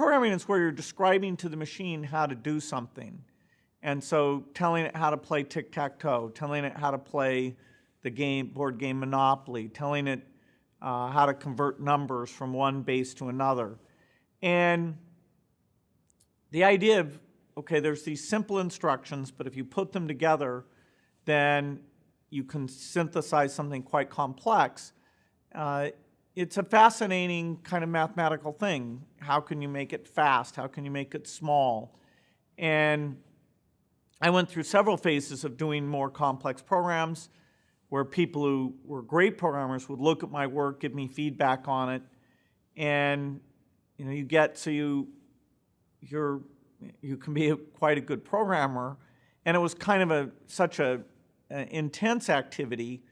programming is where you're describing to the machine how to do something. And so telling it how to play tic-tac-toe, telling it how to play the board game Monopoly, telling it how to convert numbers from one base to another. And the idea of, okay, there's these simple instructions, but if you put them together, then you can synthesize something quite complex. It's a fascinating kind of mathematical thing. How can you make it fast? How can you make it small? And I went through several phases of doing more complex programs where people who were great programmers would look at my work, give me feedback on it, and you get so you can be quite a good programmer. And it was kind of such an intense activity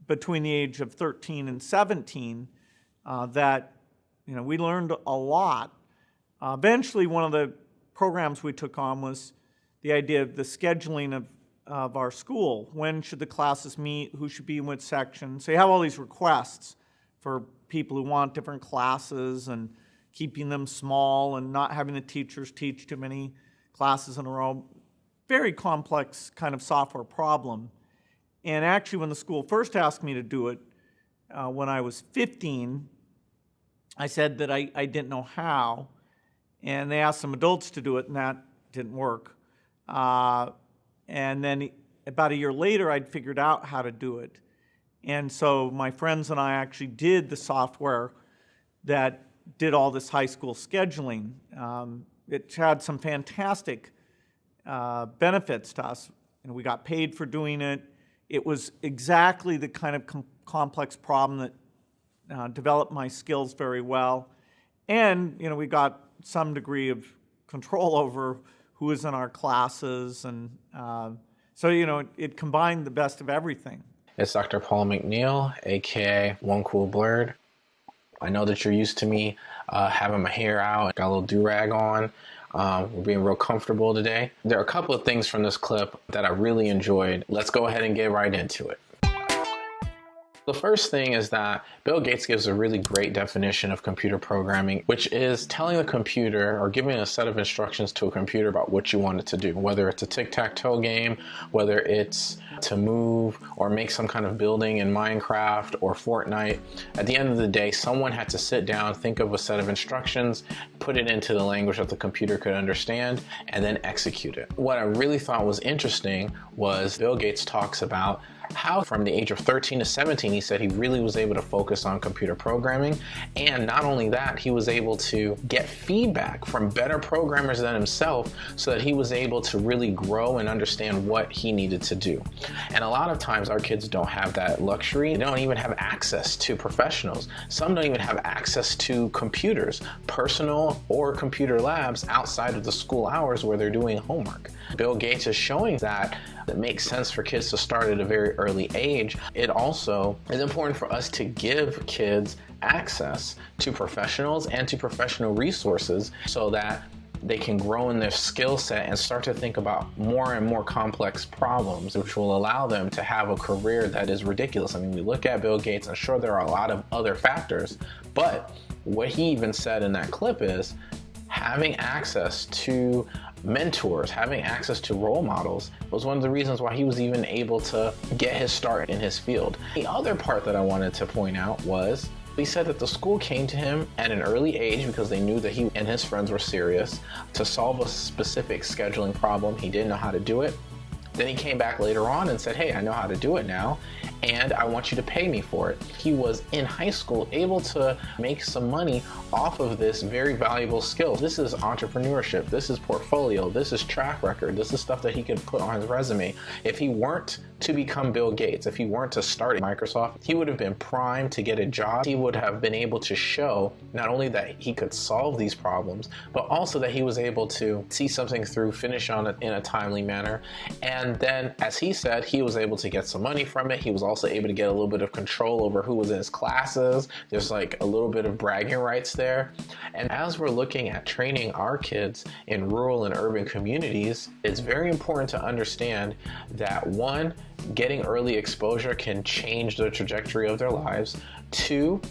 between the age of 13 and 17 that we learned a lot. Eventually, one of the programs we took on was the idea of the scheduling of our school. When should the classes meet? Who should be in which section? So you have all these requests for people who want different classes and keeping them small and not having the teachers teach too many classes in a row. Very complex kind of software problem. And actually, when the school first asked me to do it, when I was 15, I said that I didn't know how. And they asked some adults to do it, and that didn't work. And then about a year later, I'd figured out how to do it. And so my friends and I actually did the software that did all this high school scheduling. It had some fantastic benefits to us. We got paid for doing it. It was exactly the kind of complex problem that developed my skills very well. And we got some degree of control over who was in our classes. And so it combined the best of everything. It's Dr. Paul McNeil, aka One Cool Blurred. I know that you're used to me having my hair out, got a little do-rag on. We're being real comfortable today. There are a couple of things from this clip that I really enjoyed. Let's go ahead and get right into it. The first thing is that Bill Gates gives a really great definition of computer programming, which is telling the computer or giving a set of instructions to a computer about what you want it to do, whether it's a tic-tac-toe game, whether it's to move or make some kind of building in Minecraft or Fortnite. At the end of the day, someone had to sit down, think of a set of instructions, put it into the language that the computer could understand, and then execute it. What I really thought was interesting was Bill Gates talks about how from the age of 13 to 17, he said he really was able to focus on computer programming. And not only that, he was able to get feedback from better programmers than himself so that he was able to really grow and understand what he needed to do. And a lot of times our kids don't have that luxury. They don't even have access to professionals. Some don't even have access to computers, personal or computer labs outside of the school hours where they're doing homework. Bill Gates is showing that it makes sense for kids to start at a very early age. It also is important for us to give kids access to professionals and to professional resources so that they can grow in their skill set and start to think about more and more complex problems, which will allow them to have a career that is ridiculous. I mean, we look at Bill Gates, and sure, there are a lot of other factors, but what he even said in that clip is having access to mentors, having access to role models was one of the reasons why he was even able to get his start in his field. The other part that I wanted to point out was he said that the school came to him at an early age because they knew that he and his friends were serious to solve a specific scheduling problem. He didn't know how to do it. Then he came back later on and said, hey, I know how to do it now, and I want you to pay me for it. He was in high school able to make some money off of this very valuable skill. This is entrepreneurship. This is portfolio. This is track record. This is stuff that he could put on his resume. If he weren't to become Bill Gates, if he weren't to start Microsoft, he would have been primed to get a job. He would have been able to show not only that he could solve these problems, but also that he was able to see something through, finish on it in a timely manner. And then, as he said, he was able to get some money from it. He was also able to get a little bit of control over who was in his classes. There's like a little bit of bragging rights there. And as we're looking at training our kids in rural and urban communities, it's very important to understand that one, getting early exposure can change the trajectory of their lives. Two,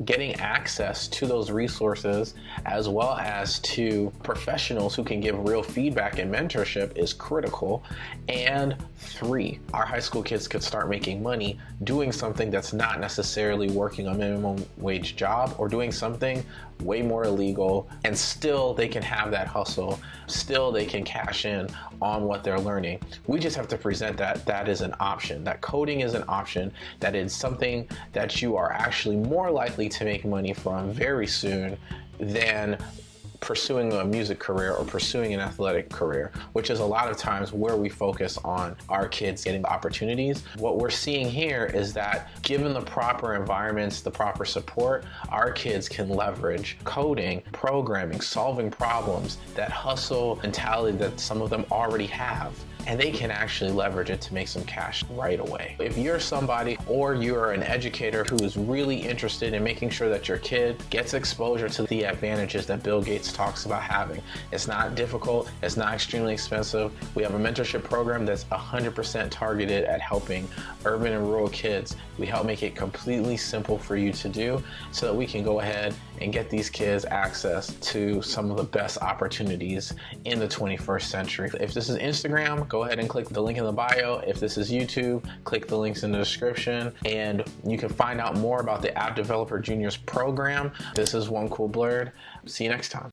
getting access to those resources as well as to professionals who can give real feedback and mentorship is critical. And 3, our high school kids could start making money doing something that's not necessarily working a minimum wage job or doing something way more illegal, and still they can have that hustle, still they can cash in on what they're learning. We just have to present that is an option, that coding is an option, that is something that you are actually more likely to make money from very soon than pursuing a music career or pursuing an athletic career, which is a lot of times where we focus on our kids getting opportunities. What we're seeing here is that given the proper environments, the proper support, our kids can leverage coding, programming, solving problems, that hustle mentality that some of them already have, and they can actually leverage it to make some cash right away. If you're somebody or you're an educator who is really interested in making sure that your kid gets exposure to the advantages that Bill Gates talks about having, it's not difficult, it's not extremely expensive. We have a mentorship program that's 100% targeted at helping urban and rural kids. We help make it completely simple for you to do so that we can go ahead and get these kids access to some of the best opportunities in the 21st century. If this is Instagram, go ahead and click the link in the bio. If this is YouTube, click the links in the description, and you can find out more about the App Developer Juniors program. This is One Cool Blurred. See you next time.